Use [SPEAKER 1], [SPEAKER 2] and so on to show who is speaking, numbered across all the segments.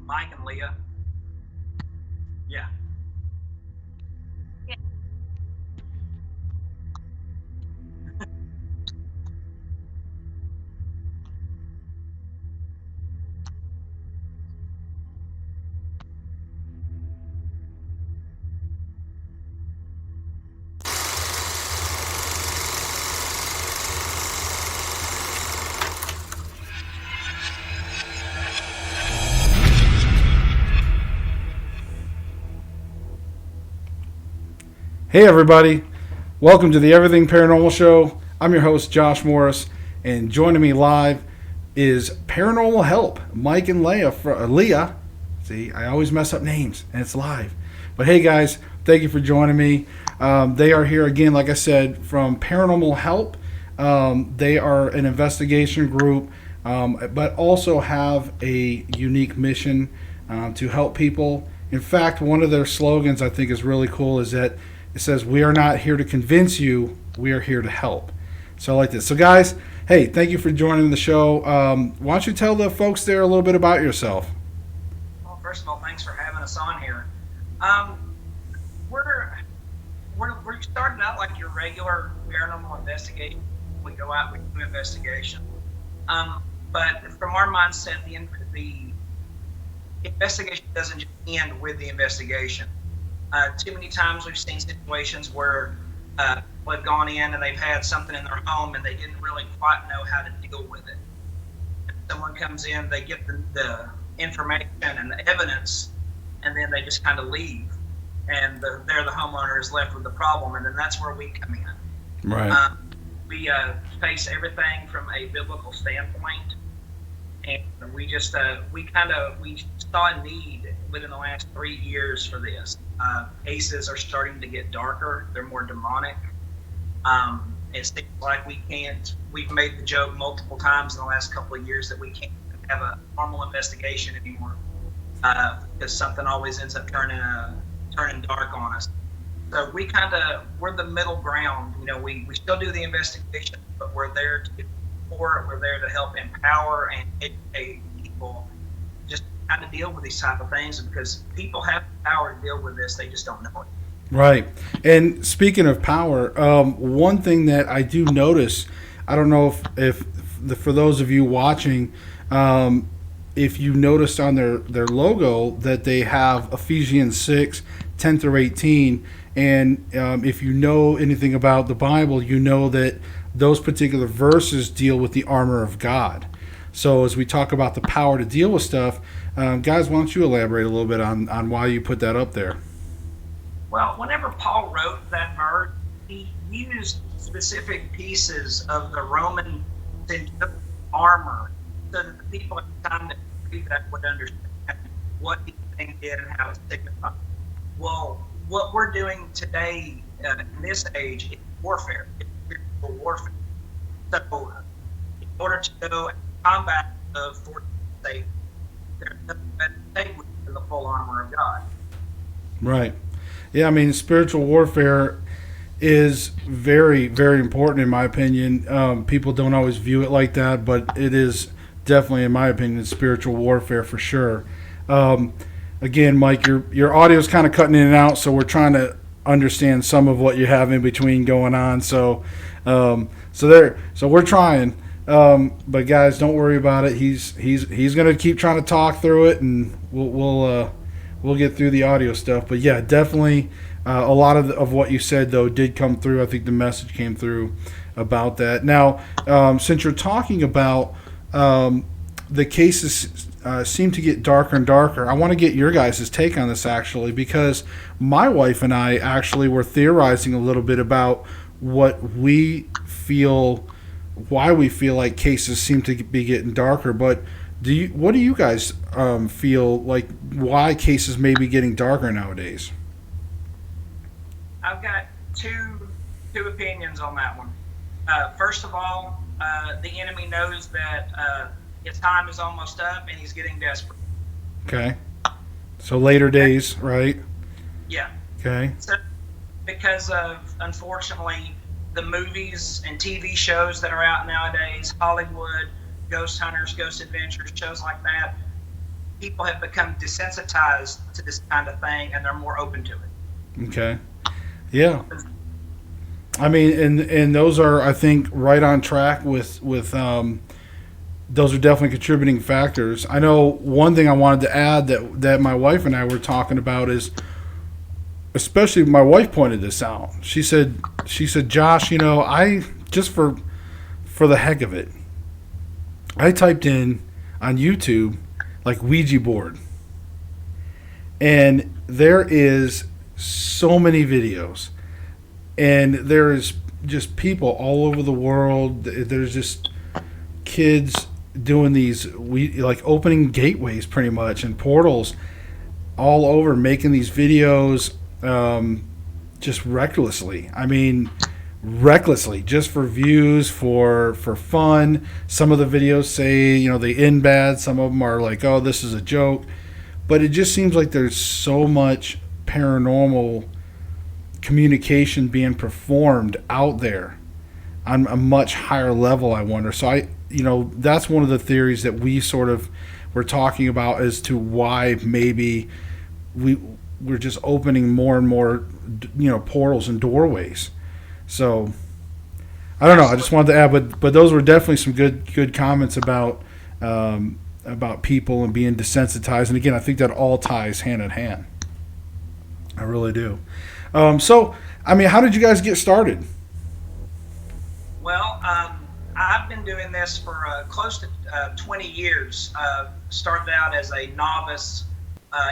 [SPEAKER 1] Mike and Leah. Yeah.
[SPEAKER 2] Hey everybody, welcome to the Everything Paranormal Show. I'm your host Josh Morris, and joining me live is Paranormal Help, Mike and Leah. See, I always mess up names, and it's live. But hey guys, thank you for joining me. They are here again, like I said, from Paranormal Help. They are an investigation group, but also have a unique mission to help people. In fact, one of their slogans I think is really cool is that it says, "We are not here to convince you, we are here to help." So I like this. So guys, hey, thank you for joining the show. Why don't you tell the folks there a little bit about yourself?
[SPEAKER 1] Well, first of all, thanks for having us on here. We're starting out like your regular paranormal investigation. We go out, we do investigation. But from our mindset, the investigation doesn't just end with the investigation. Too many times we've seen situations where people have gone in and they've had something in their home and they didn't really quite know how to deal with it. Someone comes in, they get the information and the evidence, and then they just kind of leave. And the homeowner is left with the problem, and then that's where we come in.
[SPEAKER 2] Right.
[SPEAKER 1] We face everything from a biblical standpoint, and we saw a need within the last 3 years for this. Cases are starting to get darker; they're more demonic. It seems like we've made the joke multiple times in the last couple of years that we can't have a normal investigation anymore because something always ends up turning dark on us. So we're the middle ground. You know, we still do the investigation, but we're there to support. We're there to help empower and educate people just how to deal with these type of things, because people have the power to deal with this. They just don't know it.
[SPEAKER 2] Right. And speaking of power, one thing that I do notice, I don't know if for those of you watching, if you noticed on their logo that they have Ephesians 6, 10 through 18, and if you know anything about the Bible, you know that those particular verses deal with the armor of God. So as we talk about the power to deal with stuff, guys, why don't you elaborate a little bit on why you put that up there?
[SPEAKER 1] Well, whenever Paul wrote that verse, he used specific pieces of the Roman armor so that the people at the time that read that would understand what each thing did and how it signified. Well, what we're doing today in this age is warfare. It's spiritual warfare. So, in order to go and combat the forces of Satan, there's nothing better to take than the full armor of God.
[SPEAKER 2] Right. Yeah, I mean, spiritual warfare is very, very important in my opinion. People don't always view it like that, but it is definitely, in my opinion, spiritual warfare for sure. Again, Mike, your audio is kind of cutting in and out, so we're trying to understand some of what you have in between going on. So we're trying. But guys, don't worry about it. He's going to keep trying to talk through it, and we'll get through the audio stuff. But yeah, definitely a lot of what you said though did come through. I think the message came through about that. Now, since you're talking about the cases seem to get darker and darker, I want to get your guys' take on this actually, because my wife and I actually were theorizing a little bit about what we feel, why we feel like cases seem to be getting darker. But what do you guys feel like why cases may be getting darker nowadays?
[SPEAKER 1] I've got two opinions on that one. First of all, the enemy knows that his time is almost up and he's getting desperate.
[SPEAKER 2] Okay. So later days, right?
[SPEAKER 1] Yeah.
[SPEAKER 2] Okay.
[SPEAKER 1] So because of, unfortunately, the movies and TV shows that are out nowadays, Hollywood, Ghost Hunters, Ghost Adventures, shows like that, people have become desensitized to this kind of thing, and they're more open to it.
[SPEAKER 2] Okay. Yeah. I mean, and those are, I think, right on track with those are definitely contributing factors. I know one thing I wanted to add that my wife and I were talking about is, especially my wife pointed this out. She said, Josh, I just for the heck of it, I typed in on YouTube like Ouija board, and there is so many videos, and there is just people all over the world. There's just kids doing these, like opening gateways pretty much and portals all over, making these videos just recklessly. I mean, recklessly, just for views, for fun. Some of the videos say, they end bad. Some of them are like, oh, this is a joke. But it just seems like there's so much paranormal communication being performed out there on a much higher level, I wonder. So that's one of the theories that we sort of were talking about as to why maybe we're just opening more and more, portals and doorways. So I don't know. I just wanted to add, but those were definitely some good comments about people and being desensitized. And again, I think that all ties hand in hand. I really do. So, I mean, how did you guys get started?
[SPEAKER 1] Well, I've been doing this for close to 20 years. Started out as a novice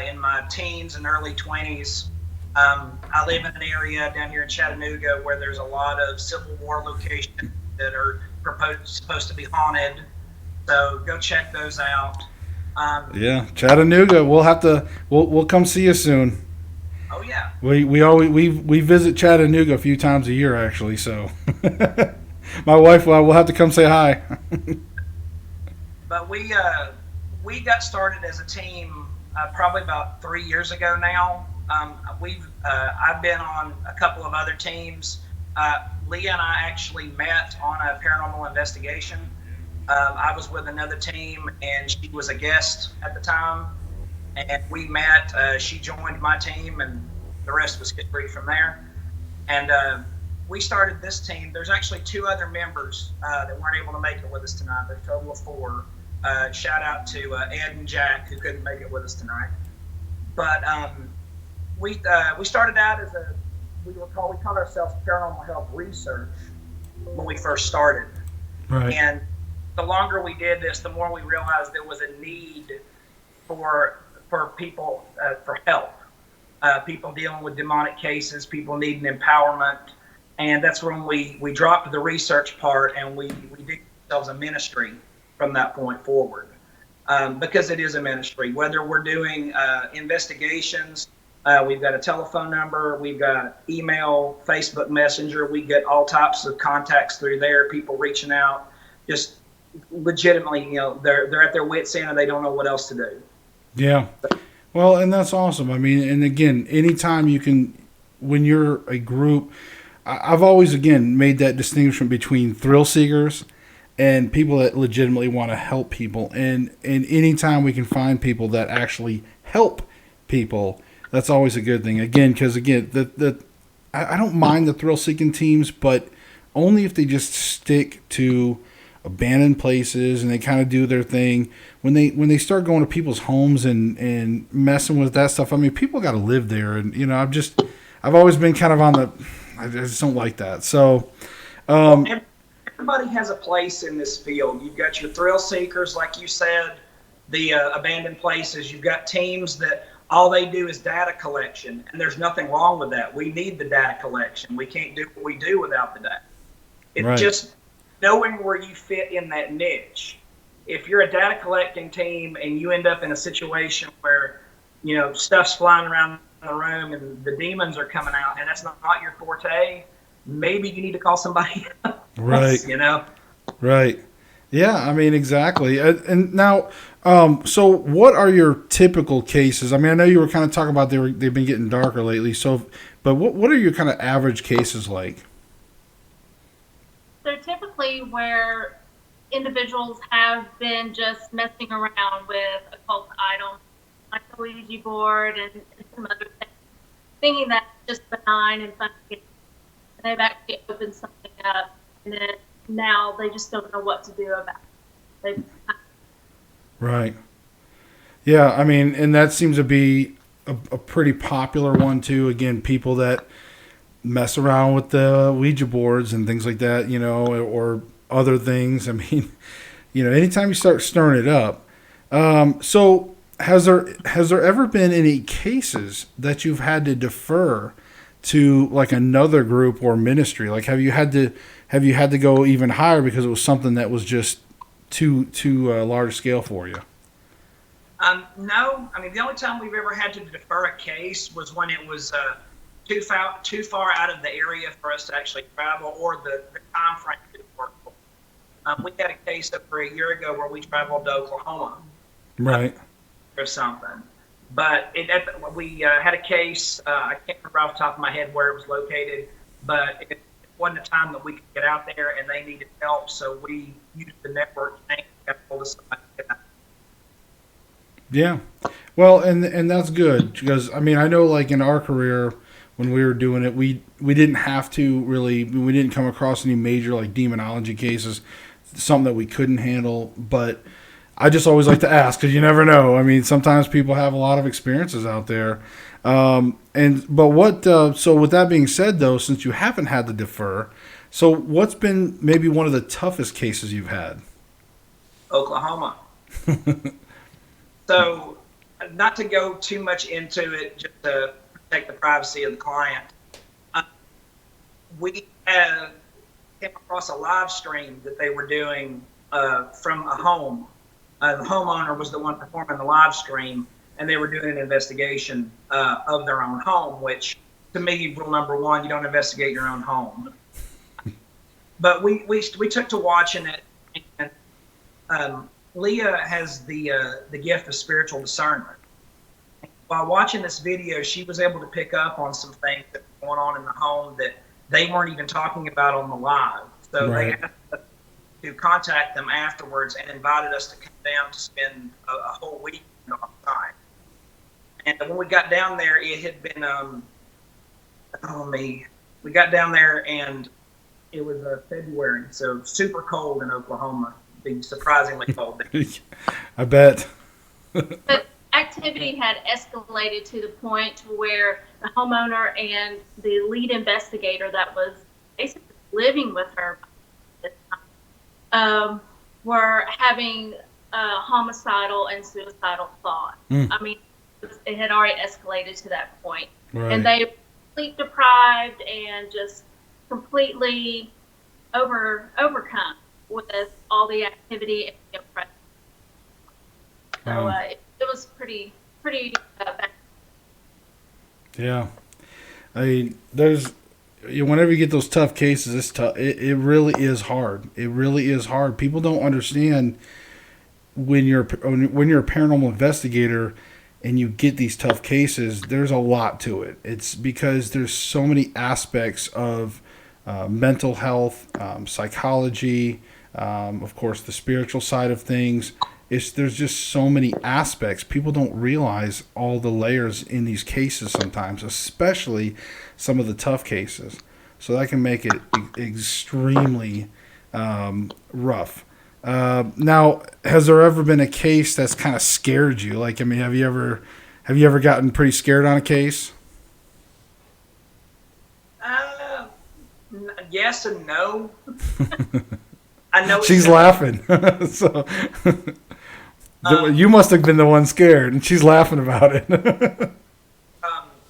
[SPEAKER 1] in my teens and early 20s. I live in an area down here in Chattanooga where there's a lot of Civil War locations that are supposed to be haunted. So go check those out.
[SPEAKER 2] Yeah, Chattanooga. We'll come see you soon.
[SPEAKER 1] Oh yeah.
[SPEAKER 2] We visit Chattanooga a few times a year actually. So my wife will have to come say hi.
[SPEAKER 1] But we got started as a team probably about 3 years ago now. I've been on a couple of other teams. Leah and I actually met on a paranormal investigation. I was with another team, and she was a guest at the time. And we met. She joined my team, and the rest was history from there. And we started this team. There's actually 2 other members that weren't able to make it with us tonight. There's a total of 4. Shout out to Ed and Jack, who couldn't make it with us tonight. But we started out as we called ourselves Paranormal Help Research when we first started.
[SPEAKER 2] Right.
[SPEAKER 1] And the longer we did this, the more we realized there was a need for people for help. People dealing with demonic cases, people needing empowerment, and that's when we dropped the research part and we did ourselves a ministry from that point forward, because it is a ministry. Whether we're doing investigations, we've got a telephone number, we've got email, Facebook Messenger, we get all types of contacts through there, people reaching out, just legitimately, they're at their wits' end and they don't know what else to do.
[SPEAKER 2] Yeah. Well, and that's awesome. I mean, and again, anytime you can, when you're a group, I've always, again, made that distinction between thrill seekers and people that legitimately want to help people. And anytime we can find people that actually help people, that's always a good thing. Again, because, again, I don't mind the thrill-seeking teams, but only if they just stick to abandoned places and they kind of do their thing. When they start going to people's homes and messing with that stuff, I mean, people got to live there, and I've always been kind of I just don't like that. So
[SPEAKER 1] everybody has a place in this field. You've got your thrill seekers, like you said, the abandoned places. You've got teams that all they do is data collection, and there's nothing wrong with that. We need the data collection. We can't do what we do without the data. It's
[SPEAKER 2] right.
[SPEAKER 1] Just knowing where you fit in that niche. If you're a data collecting team and you end up in a situation where, stuff's flying around the room and the demons are coming out and that's not your forte, maybe you need to call somebody else,
[SPEAKER 2] right. Right. Yeah, I mean, exactly. And now, so what are your typical cases? I mean, I know you were kind of talking about they've been getting darker lately. So, but what are your kind of average cases like?
[SPEAKER 3] So typically where individuals have been just messing around with occult items like the Ouija board and some other things, thinking that's just benign and fun. And they've actually opened something up, and then now they just don't know what to do about it.
[SPEAKER 2] Right. Yeah, I mean, and that seems to be a pretty popular one too. Again, people that mess around with the Ouija boards and things like that, you know, or other things. I mean, you know, anytime you start stirring it up. So has there ever been any cases that you've had to defer to like another group or ministry? Like, have you had to go even higher because it was something that was just too large scale for you?
[SPEAKER 1] No, I mean, the only time we've ever had to defer a case was when it was too far out of the area for us to actually travel, or the time frame didn't work. We had a case over a year ago where we traveled to Oklahoma,
[SPEAKER 2] Right.
[SPEAKER 1] or something. But we had a case. I can't remember off the top of my head where it was located, but it wasn't a time that we could get out there, and they needed help, so we used the network and got hold of somebody.
[SPEAKER 2] Yeah. Well, and that's good because I mean I know like in our career when we were doing it we didn't have to really, we didn't come across any major like demonology cases, something that we couldn't handle, but I just always like to ask because you never know. I mean sometimes people have a lot of experiences out there. But what so with that being said though, since you haven't had to defer, so what's been maybe one of the toughest cases you've had?
[SPEAKER 1] Oklahoma. So, not to go too much into it, just to protect the privacy of the client, we came across a live stream that they were doing from a home. The homeowner was the one performing the live stream, and they were doing an investigation of their own home, which, to me, rule number one, you don't investigate your own home. But we took to watching it, and Leah has the gift of spiritual discernment. While watching this video, she was able to pick up on some things that were going on in the home that they weren't even talking about on the live. So
[SPEAKER 2] Right.
[SPEAKER 1] they asked us to contact them afterwards and invited us to come down to spend a whole week on site. And when we got down there, it had been we got down there and it was February, so super cold in Oklahoma. Be surprisingly cold.
[SPEAKER 2] I bet.
[SPEAKER 3] But activity had escalated to the point where the homeowner and the lead investigator that was basically living with her were having homicidal and suicidal thoughts. I mean, it had already escalated to that point.
[SPEAKER 2] Right.
[SPEAKER 3] And they were sleep deprived and just completely overcome with all the activity and the oppression. So it was pretty bad.
[SPEAKER 2] Yeah. I mean, whenever you get those tough cases, it's tough. It really is hard. It really is hard. People don't understand when you're a paranormal investigator and you get these tough cases, there's a lot to it. It's because there's so many aspects of mental health, psychology, of course, the spiritual side of things. There's just so many aspects. People don't realize all the layers in these cases sometimes, especially some of the tough cases. So that can make it extremely rough. Now, has there ever been a case that's kind of scared you? Like, I mean, have you ever gotten pretty scared on a case?
[SPEAKER 1] Yes and no. I know
[SPEAKER 2] she's laughing. So you must have been the one scared, and she's laughing about it.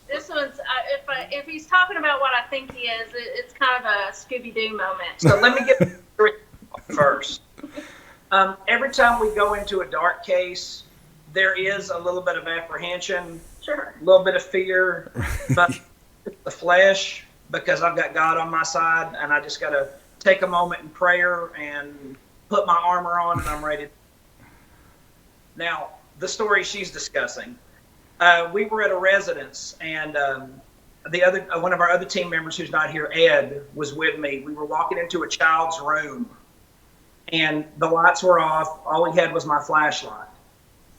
[SPEAKER 3] This one's if he's talking about what I think he is, it's kind of a Scooby-Doo moment.
[SPEAKER 1] So let me get the story first. Every time we go into a dark case, there is a little bit of apprehension,
[SPEAKER 3] Sure.
[SPEAKER 1] a little bit of fear, but the flesh, because I've got God on my side, and I just got to take a moment in prayer and put my armor on, and I'm ready. Now, the story she's discussing, we were at a residence, and one of our other team members who's not here, Ed, was with me. We were walking into a child's room, and the lights were off. All we had was my flashlight.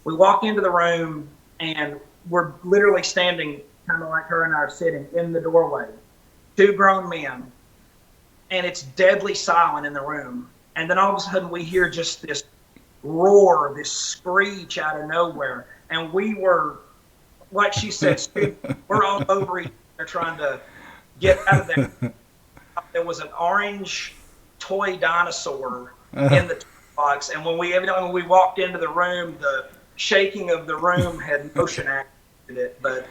[SPEAKER 1] We walk into the room, and we're literally standing, kind of like her and I are sitting in the doorway. Two grown men, and it's deadly silent in the room. And then all of a sudden, we hear just this roar, this screech out of nowhere, and we were, like she said, we're all over each other trying to get out of there. There was an orange toy dinosaur in the toy box, and when we walked into the room, the shaking of the room had motion activated it. But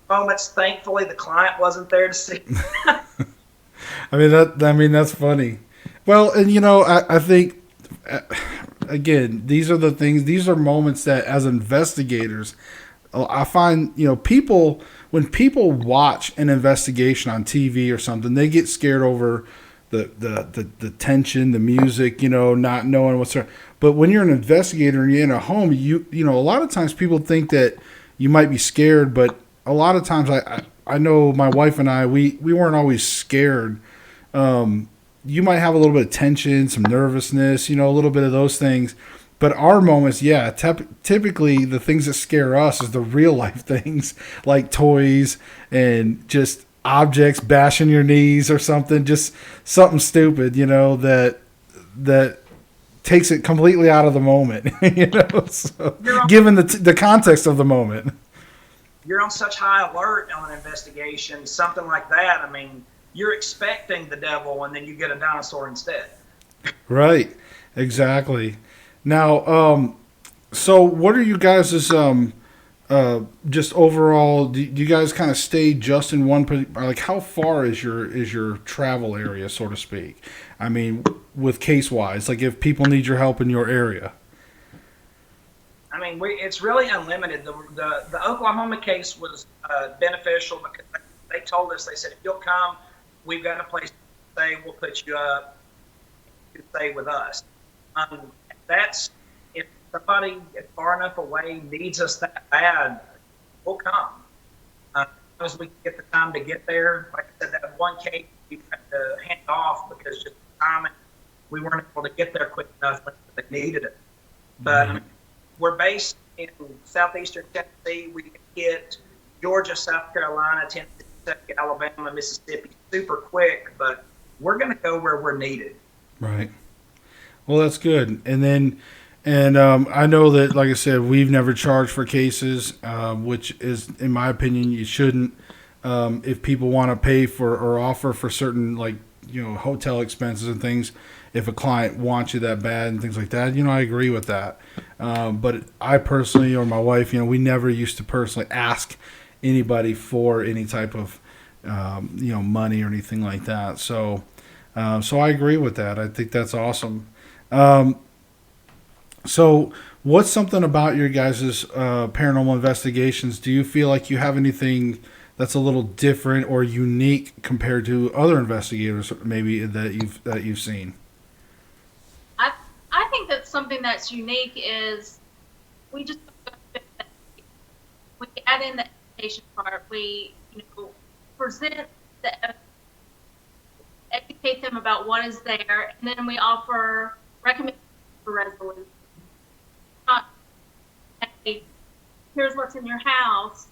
[SPEAKER 1] moments, thankfully, the client wasn't there to see.
[SPEAKER 2] I mean that's funny. Well, and you know, I think again, these are the things. These are moments that, as investigators, I find, you know, when people watch an investigation on TV or something, they get scared over the tension, the music, you know, not knowing what's there. But when you're an investigator and you're in a home, you know, a lot of times people think that you might be scared, but a lot of times I know my wife and I, we weren't always scared. You might have a little bit of tension, some nervousness, you know, a little bit of those things. But our moments, yeah, typically the things that scare us is the real life things, like toys and just objects bashing your knees or something, just something stupid, you know, that takes it completely out of the moment, you know, so, given the context of the moment.
[SPEAKER 1] You're on such high alert on an investigation, something like that. I mean, you're expecting the devil, and then you get a dinosaur instead.
[SPEAKER 2] Right, exactly. Now, so what are you guys' just overall? Do you guys kind of stay just in one? Like, how far is your travel area, so to speak? I mean, with case wise, like if people need your help in your area.
[SPEAKER 1] I mean, it's really unlimited. The Oklahoma case was beneficial because they told us, they said, if you'll come, we've got a place to stay. We'll put you up. You can stay with us. That's, if somebody far enough away needs us that bad, we'll come. As long as we get the time to get there. Like I said, that one case we had to hand off because just time, we weren't able to get there quick enough when they needed it. But we're based in southeastern Tennessee. We hit Georgia, South Carolina, Tennessee, Alabama, Mississippi super quick, but we're going to go where we're needed.
[SPEAKER 2] Right. Well, that's good. And I know that, like I said, we've never charged for cases, which is, in my opinion, you shouldn't. If people want to pay for or offer for certain, like, you know, hotel expenses and things, if a client wants you that bad and things like that, you know, I agree with that. But I personally, or my wife, you know, we never used to personally ask anybody for any type of, you know, money or anything like that. So I agree with that. I think that's awesome. So what's something about your guys' paranormal investigations? Do you feel like you have anything that's a little different or unique compared to other investigators maybe that you've seen?
[SPEAKER 3] I think that something that's unique is we add in the education part. We, you know, present educate them about what is there, and then we offer recommendations for resolution. Not, hey, here's what's in your house.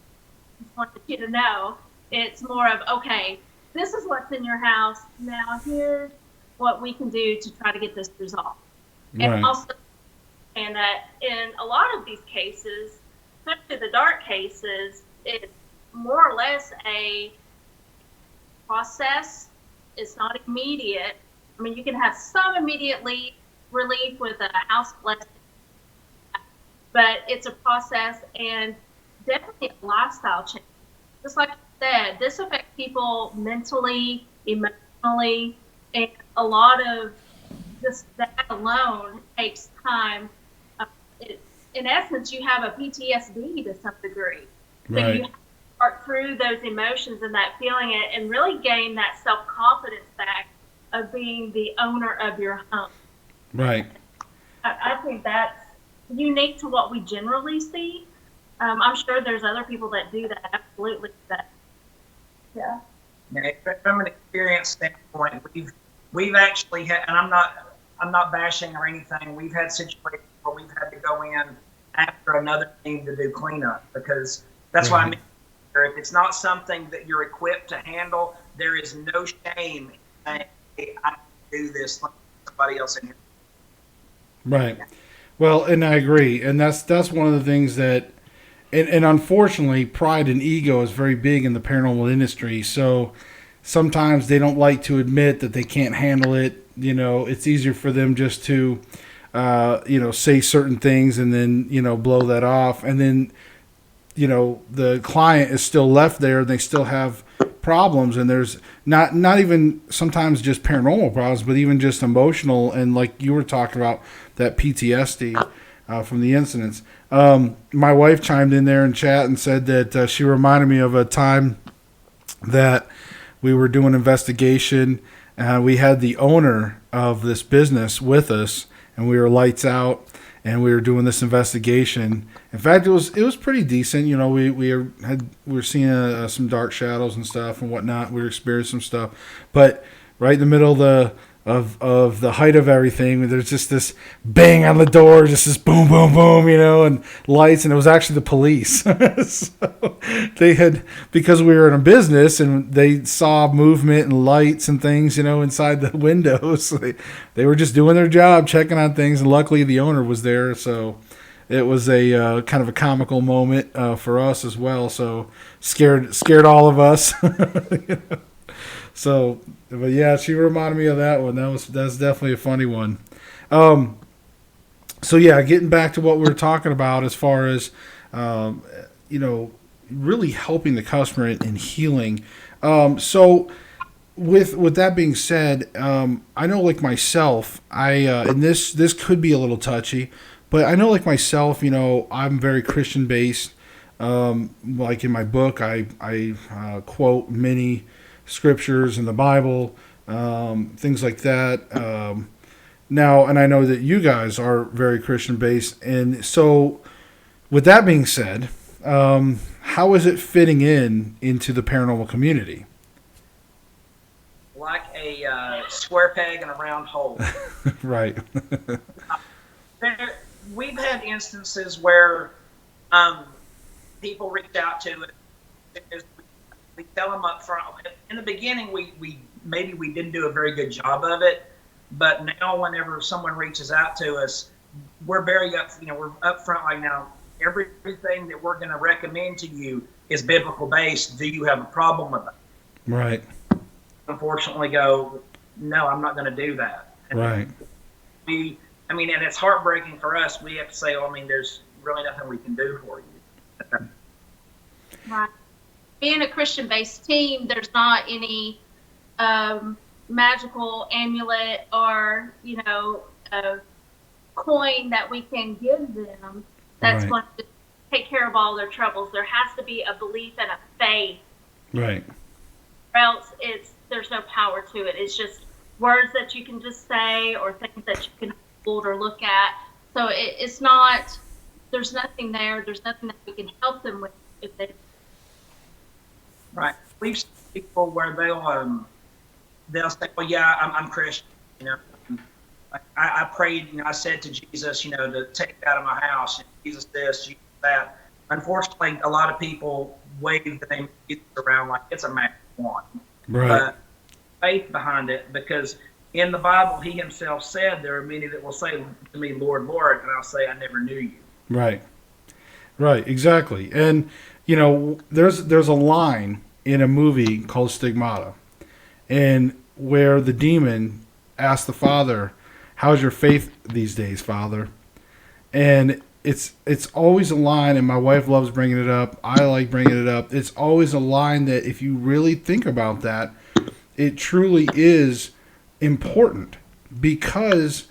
[SPEAKER 3] I just wanted you to know. It's more of, okay, this is what's in your house. Now here's what we can do to try to get this resolved.
[SPEAKER 2] Right.
[SPEAKER 3] And also, and that in a lot of these cases, especially the dark cases, it's more or less a process. It's not immediate. I mean, you can have some immediate relief with a house blessing, but it's a process and definitely a lifestyle change. Just like you said, this affects people mentally, emotionally, and a lot of that alone takes time. In essence, you have a PTSD to some degree. So
[SPEAKER 2] Right.
[SPEAKER 3] you have to work through those emotions and that feeling it and really gain that self-confidence back of being the owner of your home.
[SPEAKER 2] Right.
[SPEAKER 3] I think that's unique to what we generally see. I'm sure there's other people that do that, absolutely. Yeah.
[SPEAKER 1] From an experience standpoint, we've actually had, and I'm not I'm not bashing or anything. We've had situations where we've had to go in after another team to do cleanup, because that's what I mean. If it's not something that you're equipped to handle, there is no shame in saying, hey, I can do this like somebody else in here.
[SPEAKER 2] Right. Well, and I agree. And that's one of the things that, and unfortunately, pride and ego is very big in the paranormal industry. So sometimes they don't like to admit that they can't handle it. You know, it's easier for them just to, say certain things and then, blow that off. And then, the client is still left there and they still have problems. And there's not even sometimes just paranormal problems, but even just emotional. And like you were talking about, that PTSD from the incidents. My wife chimed in there in chat and said that she reminded me of a time that we were doing an investigation. We had the owner of this business with us, and we were lights out, and we were doing this investigation. In fact, it was pretty decent. We were seeing some dark shadows and stuff and whatnot. We were experiencing some stuff, but right in the middle of the height of everything, there's just this bang on the door, just this boom, boom, boom, and lights, and it was actually the police. So they had, because we were in a business and they saw movement and lights and things, inside the windows. So they were just doing their job, checking on things, and luckily the owner was there. So it was a kind of a comical moment for us as well. So scared all of us. So, but yeah, she reminded me of that one. That's definitely a funny one. So yeah, getting back to what we were talking about as far as, really helping the customer in healing. So with that being said, I know like myself, and this could be a little touchy, but I know like myself, I'm very Christian based. Like in my book, I quote many scriptures in the Bible, things like that. Now, and I know that you guys are very Christian based, and so with that being said, how is it fitting into the paranormal community?
[SPEAKER 1] Like a square peg in a round hole.
[SPEAKER 2] Right.
[SPEAKER 1] We've had instances where people reach out to us. We tell them up front. In the beginning, we didn't do a very good job of it, but now whenever someone reaches out to us, we're very we're upfront. Like, now, everything that we're going to recommend to you is biblical based. Do you have a problem with it?
[SPEAKER 2] Right.
[SPEAKER 1] Unfortunately, go, no, I'm not going to do that. And
[SPEAKER 2] right.
[SPEAKER 1] And it's heartbreaking for us. We have to say, there's really nothing we can do for you.
[SPEAKER 3] Right. Being a Christian-based team, there's not any magical amulet or, coin that we can give them that's going to take care of all their troubles. There has to be a belief and a faith.
[SPEAKER 2] Right.
[SPEAKER 3] Or else there's no power to it. It's just words that you can just say or things that you can hold or look at. So it's not, there's nothing there. There's nothing that we can help them with if they.
[SPEAKER 1] Right. We've seen people where they'll say, well, yeah, I'm Christian. I prayed, I said to Jesus, to take it out of my house. Jesus this, Jesus that. Unfortunately, a lot of people wave the name of Jesus around like it's a magic wand.
[SPEAKER 2] Right.
[SPEAKER 1] But faith behind it, because in the Bible, he himself said there are many that will say to me, Lord, Lord, and I'll say, I never knew you.
[SPEAKER 2] Right. Right, exactly. And, there's a line in a movie called Stigmata, and where the demon asked the father, how's your faith these days, Father? And it's always a line, and my wife loves bringing it up. I like bringing it up. It's always a line that if you really think about that, it truly is important, because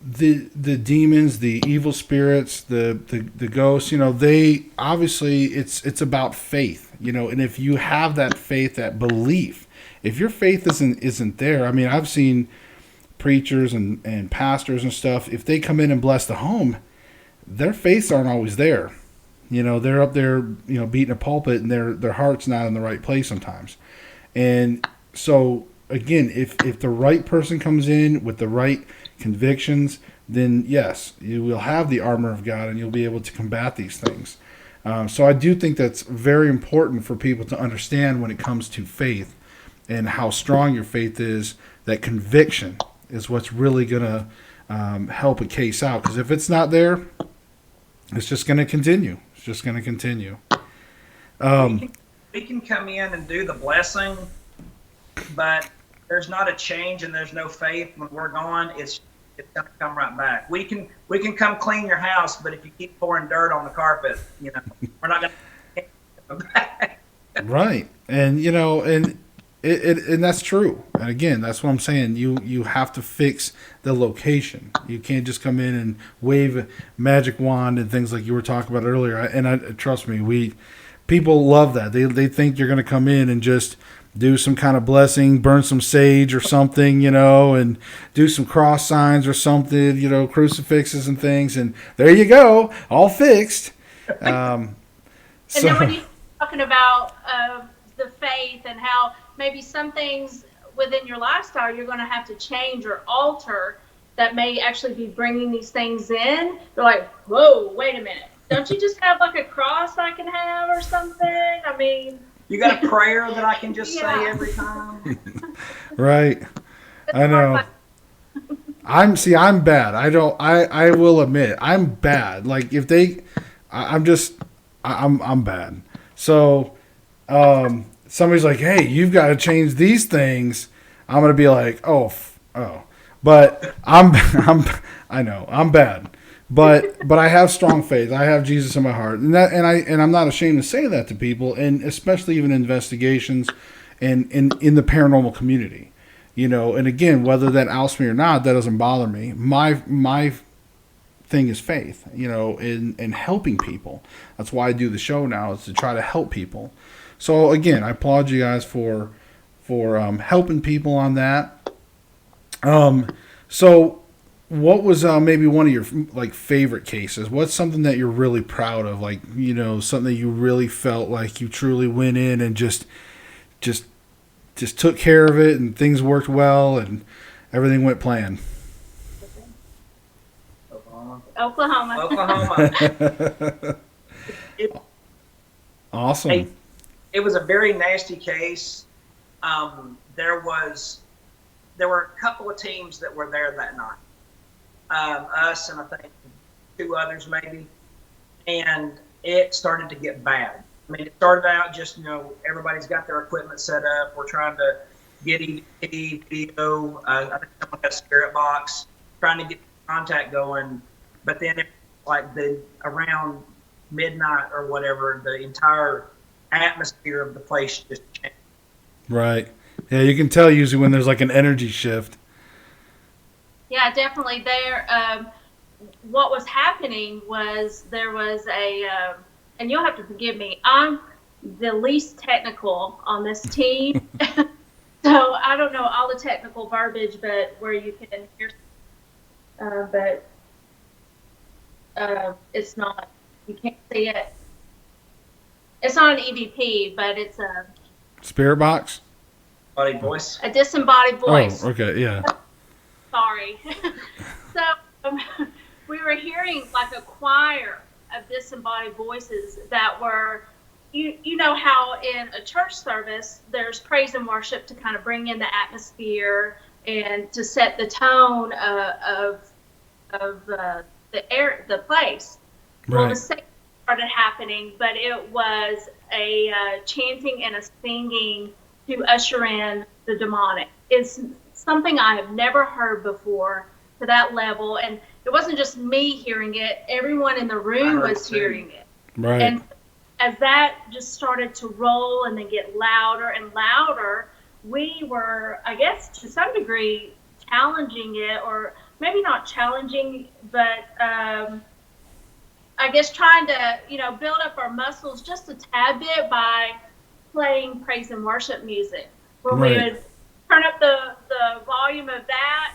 [SPEAKER 2] the demons, the evil spirits, the ghosts, they obviously it's about faith, and if you have that faith, that belief, if your faith isn't there, I've seen preachers and pastors and stuff, if they come in and bless the home, their faiths aren't always there. They're up there, beating a pulpit, and their heart's not in the right place sometimes. And so again, if the right person comes in with the right convictions, then yes, you will have the armor of God and you'll be able to combat these things. So I do think that's very important for people to understand when it comes to faith and how strong your faith is. That conviction is what's really going to help a case out. Because if it's not there, it's just going to continue. It's just going to continue.
[SPEAKER 1] We can come in and do the blessing, but there's not a change and there's no faith when we're gone. It's going to come right back. We can come clean your house, but if you keep pouring dirt on the carpet, we're not going to come back.
[SPEAKER 2] Right, and and that's true. And again, that's what I'm saying. You have to fix the location. You can't just come in and wave a magic wand and things like you were talking about earlier. And trust me, people love that. They think you're going to come in and just do some kind of blessing, burn some sage or something, and do some cross signs or something, crucifixes and things, and there you go, all fixed.
[SPEAKER 3] And then when you're talking about the faith and how maybe some things within your lifestyle you're going to have to change or alter that may actually be bringing these things in, you're like, whoa, wait a minute. Don't you just have like a cross I can have or something? I mean... You
[SPEAKER 1] got a prayer that I can just say every time?
[SPEAKER 2] Right. I know. I'm bad. I will admit, I'm bad. Like if I'm bad. So, somebody's like, hey, you've got to change these things. I'm going to be like, oh. But I know, I'm bad. But I have strong faith. I have Jesus in my heart, and I'm not ashamed to say that to people, and especially even investigations, and in the paranormal community, And again, whether that outs me or not, that doesn't bother me. My thing is faith, in helping people. That's why I do the show now, is to try to help people. So again, I applaud you guys for helping people on that. So. What was maybe one of your favorite cases? What's something that you're really proud of? Something that you really felt like you truly went in and just took care of it and things worked well and everything went planned.
[SPEAKER 3] Oklahoma.
[SPEAKER 2] Awesome.
[SPEAKER 1] It was a very nasty case. There were a couple of teams that were there that night. Us and I think 2 others maybe, and it started to get bad. I mean, it started out just, everybody's got their equipment set up. We're trying to get video. I think someone got a spirit box, trying to get contact going. But then around midnight or whatever, the entire atmosphere of the place just changed.
[SPEAKER 2] Right. Yeah, you can tell usually when there's an energy shift.
[SPEAKER 3] Yeah, definitely. What was happening was there was and you'll have to forgive me, I'm the least technical on this team. So I don't know all the technical verbiage, but where you can hear, but it's not, you can't see it. It's not an EVP, but it's a...
[SPEAKER 2] Spirit box?
[SPEAKER 1] Body voice?
[SPEAKER 3] A disembodied voice.
[SPEAKER 2] Oh, okay, yeah.
[SPEAKER 3] Sorry. So we were hearing a choir of disembodied voices that were, you know how in a church service there's praise and worship to kind of bring in the atmosphere and to set the tone of the place.
[SPEAKER 2] Right.
[SPEAKER 3] Well, the same started happening, but it was a chanting and a singing to usher in the demonic. It's something I have never heard before to that level, and it wasn't just me hearing it, everyone in the room was hearing it.
[SPEAKER 2] Right.
[SPEAKER 3] And as that just started to roll and then get louder and louder, we were, I guess, to some degree challenging it, or maybe not challenging, but I guess trying to, build up our muscles just a tad bit by playing praise and worship music, where we would turn up the volume of that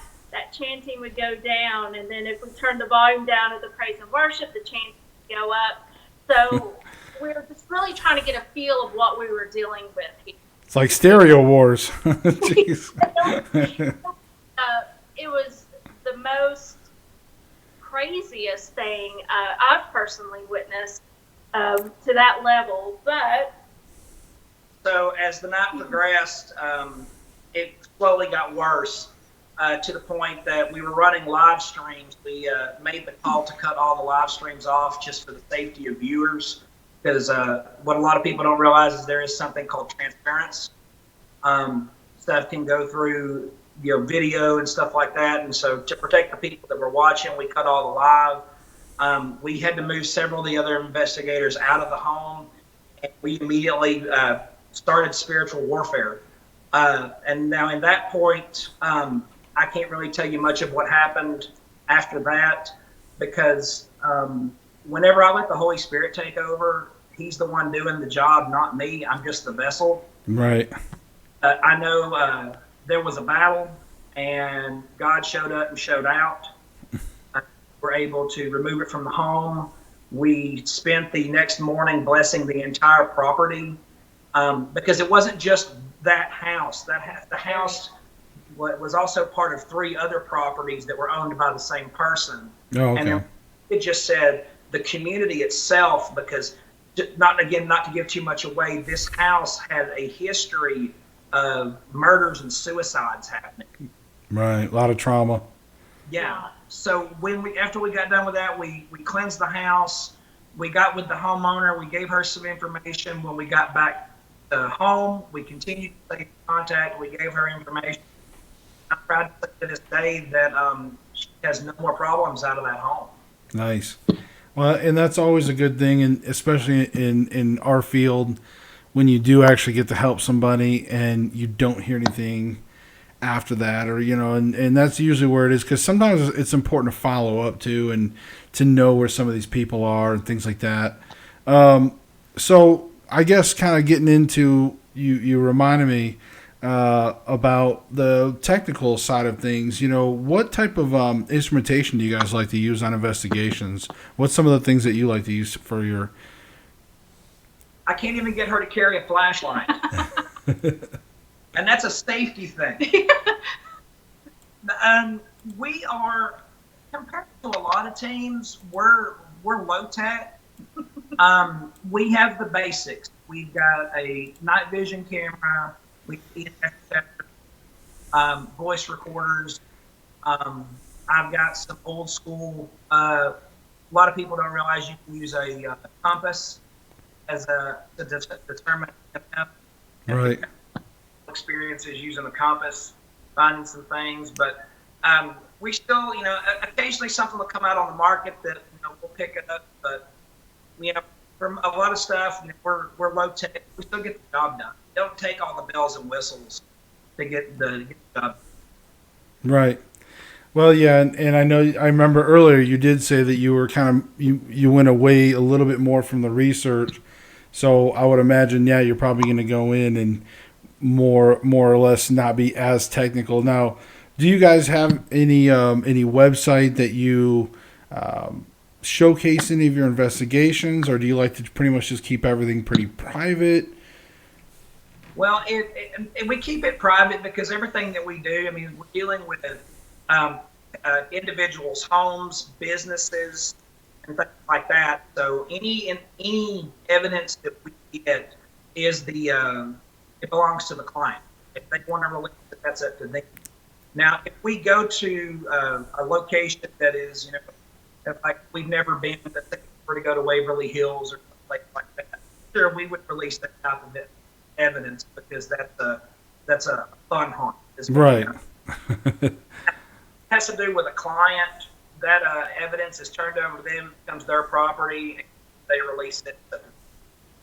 [SPEAKER 3] chanting would go down, and then if we turned the volume down of the praise and worship, the chanting would go up. So we were just really trying to get a feel of what we were dealing with here.
[SPEAKER 2] It's like stereo wars. Jeez.
[SPEAKER 3] It was the most craziest thing I've personally witnessed to that level. But
[SPEAKER 1] so as the night progressed, it slowly got worse to the point that we were running live streams. We made the call to cut all the live streams off just for the safety of viewers, because what a lot of people don't realize is there is something called transparency. Stuff can go through video and stuff like that, and so to protect the people that were watching, we cut all the live. We had to move several of the other investigators out of the home, and we immediately started spiritual warfare. And now in that point, I can't really tell you much of what happened after that, because whenever I let the Holy Spirit take over, he's the one doing the job, not me. I'm just the vessel.
[SPEAKER 2] Right.
[SPEAKER 1] I know there was a battle, and God showed up and showed out. We're able to remove it from the home. We spent the next morning blessing the entire property, because it wasn't just that house. The house was also part of 3 other properties that were owned by the same person.
[SPEAKER 2] Oh, okay.
[SPEAKER 1] And it just said the community itself, because not to give too much away, this house had a history of murders and suicides happening.
[SPEAKER 2] Right, a lot of trauma.
[SPEAKER 1] Yeah. So after we got done with that, we cleansed the house. We got with the homeowner. We gave her some information. When we got back to home, we continued to stay in contact. We gave her information. I'm proud to say to this day that she has no more problems out of that home.
[SPEAKER 2] Nice. Well, and that's always a good thing, and especially in our field, when you do actually get to help somebody and you don't hear anything after that, or and that's usually where it is, because sometimes it's important to follow up to and to know where some of these people are and things like that. So I guess kind of getting into you reminded me about the technical side of things. What type of instrumentation do you guys like to use on investigations? What's some of the things that you like to use for your...
[SPEAKER 1] I can't even get her to carry a flashlight. And that's a safety thing. We are, compared to a lot of teams, we're low tech. We have the basics. We've got a night vision camera. We voice recorders. I've got some old school. A lot of people don't realize you can use a compass as to determine.
[SPEAKER 2] Right.
[SPEAKER 1] Experiences using the compass, finding some things, but we still, occasionally something will come out on the market that we'll pick it up. But from a lot of stuff, we're low tech. We still get the job done. We don't take all the bells and whistles to get the job.
[SPEAKER 2] Right. Well, yeah, and I know I remember earlier you did say that you were kind of you went away a little bit more from the research. So I would imagine, yeah, you're probably going to go in and more or less not be as technical. Now, do you guys have any website that you showcase any of your investigations, or do you like to pretty much just keep everything pretty private?
[SPEAKER 1] Well, we keep it private because everything that we do, we're dealing with individuals' homes, businesses, and things like that. So any evidence that we get is it belongs to the client. If they want to release it, that's up to them. Now, if we go to a location that is, like we've never been, let's say we're to go to Waverly Hills or something like that, sure, we would release that type of evidence, because that's a fun hunt.
[SPEAKER 2] Right.
[SPEAKER 1] It has to do with a client. That evidence is turned over to them, becomes their property, and they release it.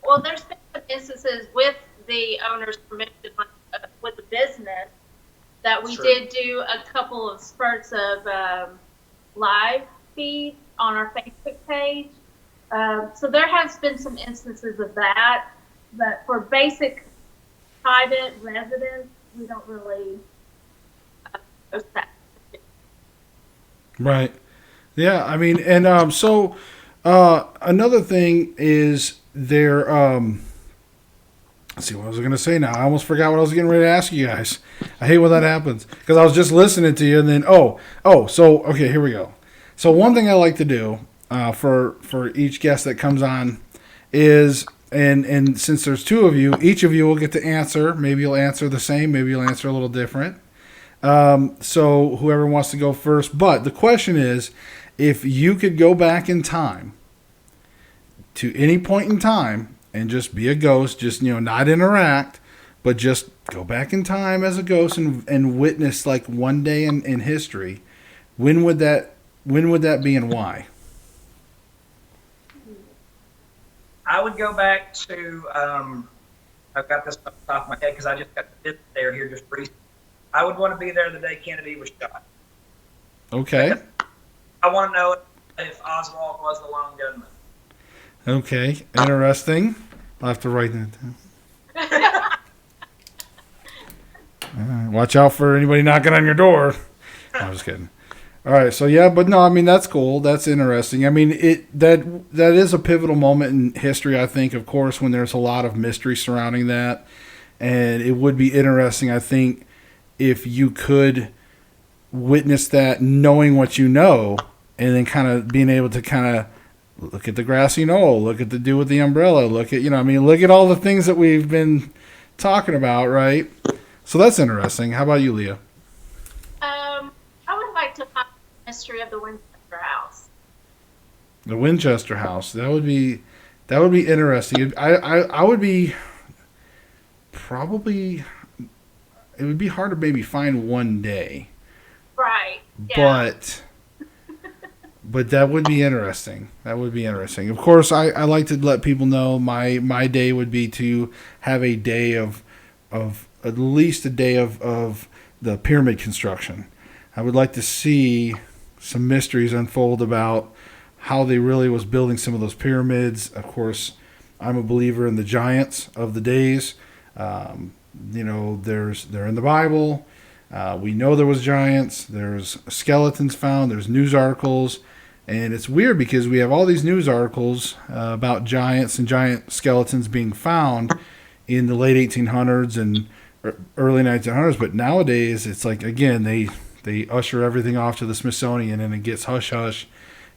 [SPEAKER 3] Well, there's been some instances with the owner's permission with the business that we did do a couple of spurts of live feeds on our Facebook page. So there has been some instances of that, but for basic private residents, we don't really post that.
[SPEAKER 2] Right. Yeah, and so another thing is there Let's see, what was I going to say now? I almost forgot what I was getting ready to ask you guys. I hate when that happens because I was just listening to you and then, so, okay, here we go. So one thing I like to do for each guest that comes on is, and since there's two of you, each of you will get to answer. Maybe you'll answer the same. Maybe you'll answer a little different. So whoever wants to go first. But the question is, if you could go back in time to any point in time and just be a ghost, just, not interact, but just go back in time as a ghost and witness like one day in history, when would that be and why?
[SPEAKER 1] I would go back to, I've got this off the top of my head because I just got this there here just recently. I would want to be there the day Kennedy was shot.
[SPEAKER 2] Okay.
[SPEAKER 1] I want to know if Oswald was the lone gunman.
[SPEAKER 2] Okay, interesting. I'll have to write that down. Watch out for anybody knocking on your door. No, I'm just kidding. All right, so yeah, but no, I mean, that's cool. That's interesting. I mean, that is a pivotal moment in history, I think, of course, when there's a lot of mystery surrounding that. And it would be interesting, I think, if you could witness that knowing what you know and then kind of being able to kind of look at the grassy knoll, look at the dude with the umbrella, look at, look at all the things that we've been talking about, right? So that's interesting. How about you, Leah?
[SPEAKER 3] I would like to find the mystery of the Winchester House.
[SPEAKER 2] The Winchester House. That would be interesting. I would be probably, it would be hard to maybe find one day.
[SPEAKER 3] Right. Yeah.
[SPEAKER 2] But that would be interesting. That would be interesting. Of course, I like to let people know my day would be to have a day of at least a day of the pyramid construction. I would like to see some mysteries unfold about how they really was building some of those pyramids. Of course, I'm a believer in the giants of the days. They're in the Bible. We know there was giants. There's skeletons found. There's news articles. And it's weird because we have all these news articles about giants and giant skeletons being found in the late 1800s and early 1900s. But nowadays, it's like, again, they usher everything off to the Smithsonian and it gets hush-hush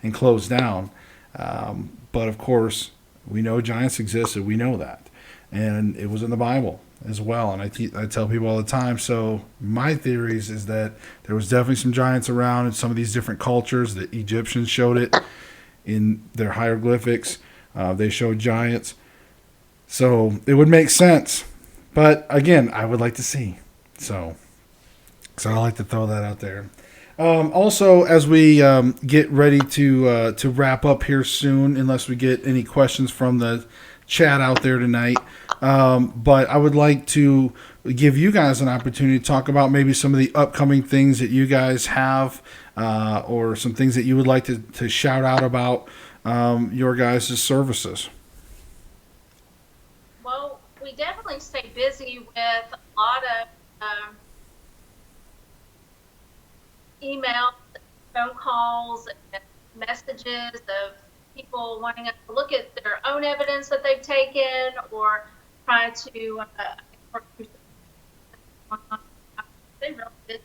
[SPEAKER 2] and closed down. But, of course, we know giants existed. We know that. And it was in the Bible as well. And I tell people all the time. So my theories is that there was definitely some giants around in some of these different cultures. The Egyptians showed it in their hieroglyphics. They showed giants. So it would make sense. But again, I would like to see. So I like to throw that out there. Also, as we get ready to wrap up here soon, unless we get any questions from the chat out there tonight, but I would like to give you guys an opportunity to talk about maybe some of the upcoming things that you guys have, or some things that you would like to shout out about your guys' services.
[SPEAKER 3] Well, we definitely stay busy with a lot of emails, phone calls, and messages of people wanting us to look at their own evidence that they've taken or try to work through they really did.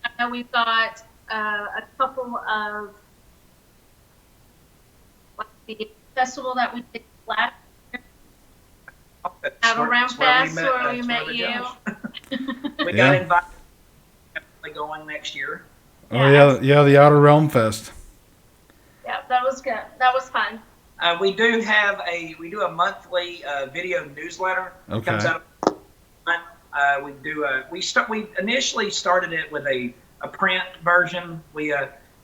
[SPEAKER 3] I know we've got a couple of the festival that we did last year, Outer Realm Fest, where we met you.
[SPEAKER 1] We got invited. Going next year.
[SPEAKER 2] Oh yeah, the Outer Realm Fest.
[SPEAKER 3] Yeah, that was good. That was fun.
[SPEAKER 1] We do a monthly video newsletter.
[SPEAKER 2] Okay.
[SPEAKER 1] Comes out. We initially started it with a print version. We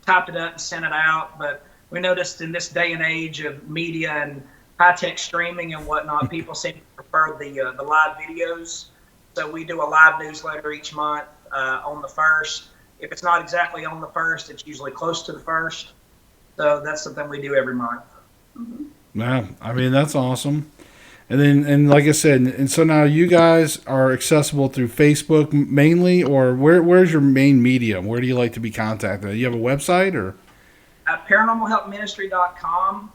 [SPEAKER 1] typed it up and sent it out, but we noticed in this day and age of media and high-tech streaming and whatnot, people seem to prefer the live videos. So we do a live newsletter each month on the 1st. If it's not exactly on the 1st, it's usually close to the 1st. So that's something we do every month.
[SPEAKER 3] Mm-hmm.
[SPEAKER 2] Yeah, I mean, that's awesome. And like I said, and so now you guys are accessible through Facebook mainly, or where's your main medium? Where do you like to be contacted? Do you have a website or?
[SPEAKER 1] ParanormalHelpMinistry.com.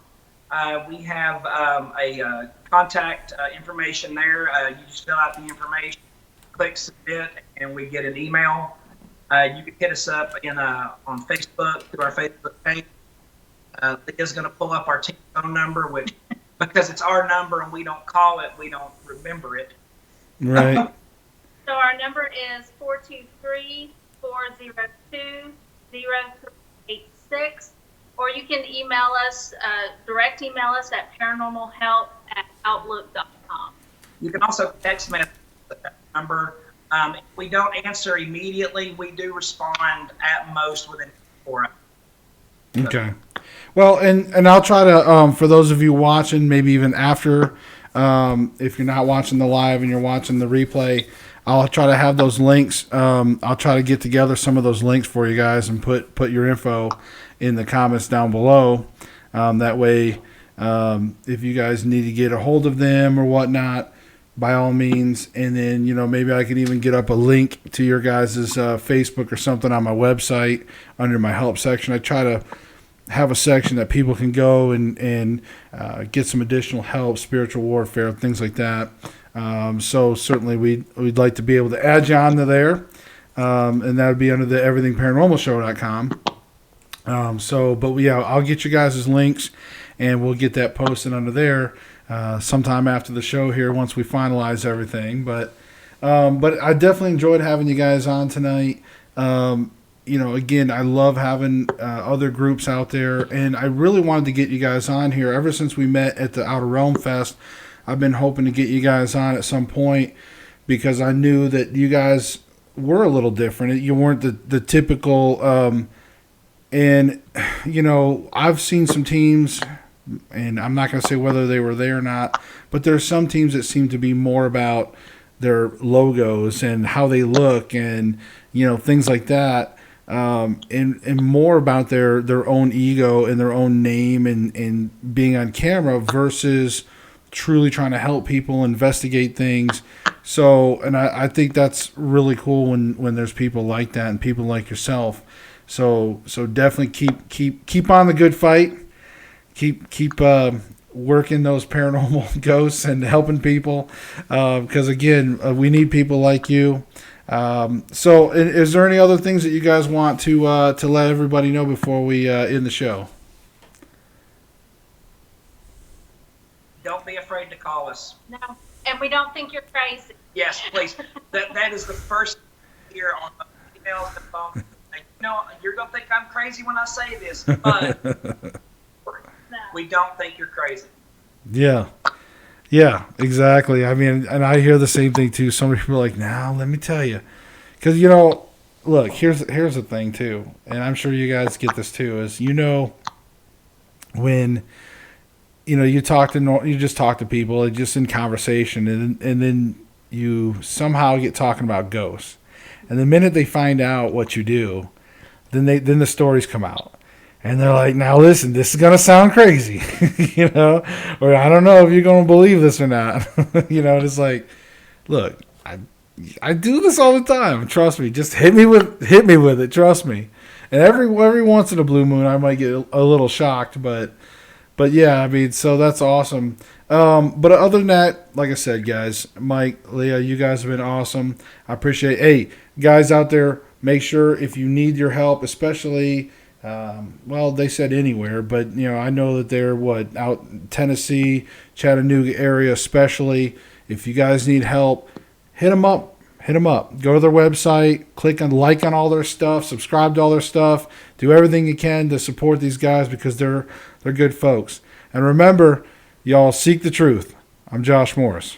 [SPEAKER 1] We have a contact information there. You just fill out the information, click submit, and we get an email. You can hit us up on Facebook through our Facebook page. Leah's going to pull up our team phone number, which because it's our number and we don't call it, we don't remember it.
[SPEAKER 2] Right.
[SPEAKER 3] So our number is 423-402-0386, or you can email us, direct email us at paranormalhelp@outlook.com.
[SPEAKER 1] You can also text message that number. If we don't answer immediately, we do respond at most within 4 hours.
[SPEAKER 2] Okay. Well, and I'll try to, for those of you watching, maybe even after, if you're not watching the live and you're watching the replay, I'll try to have those links. I'll try to get together some of those links for you guys and put your info in the comments down below. That way, if you guys need to get a hold of them or whatnot, by all means. And then, maybe I could even get up a link to your guys' Facebook or something on my website under my help section. I try to have a section that people can go and get some additional help, spiritual warfare, things like that. So certainly we'd like to be able to add you onto there. And that would be under the everythingparanormalshow.com. But yeah, I'll get you guys' links and we'll get that posted under there sometime after the show here once we finalize everything. But I definitely enjoyed having you guys on tonight. Again, I love having other groups out there, and I really wanted to get you guys on here. Ever since we met at the Outer Realm Fest, I've been hoping to get you guys on at some point because I knew that you guys were a little different. You weren't the typical, and, I've seen some teams, and I'm not going to say whether they were there or not, but there's some teams that seem to be more about their logos and how they look and, things like that. And more about their own ego and their own name and being on camera versus truly trying to help people investigate things. So, and I think that's really cool when there's people like that and people like yourself. So definitely keep on the good fight. Keep working those paranormal ghosts and helping people. Because again, we need people like you. So is there any other things that you guys want to let everybody know before we end the show?
[SPEAKER 1] Don't be afraid to call us.
[SPEAKER 3] No, and we don't think you're crazy.
[SPEAKER 1] Yes, please. That is the first here on the emails and phone. You're going to think I'm crazy when I say this, but we don't think you're crazy.
[SPEAKER 2] Yeah. Yeah, exactly. I mean, and I hear the same thing too. Some people are like, "Now, let me tell you," because look, here's the thing too, and I'm sure you guys get this too. Is when you just talk to people just in conversation, and then you somehow get talking about ghosts, and the minute they find out what you do, then the stories come out. And they're like, now listen, this is going to sound crazy, or I don't know if you're going to believe this or not. It's like, look, I do this all the time. Trust me. Just hit me with it. Trust me. And every once in a blue moon, I might get a little shocked, but yeah, I mean, so that's awesome. But other than that, like I said, guys, Mike, Leah, you guys have been awesome. I appreciate it. Hey, guys out there, make sure if you need your help, especially, they said anywhere, but I know that they're out in Tennessee, Chattanooga area, especially. If you guys need help, hit them up. Go to their website, click on like on all their stuff, subscribe to all their stuff, do everything you can to support these guys because they're good folks. And remember, y'all seek the truth. I'm Josh Morris.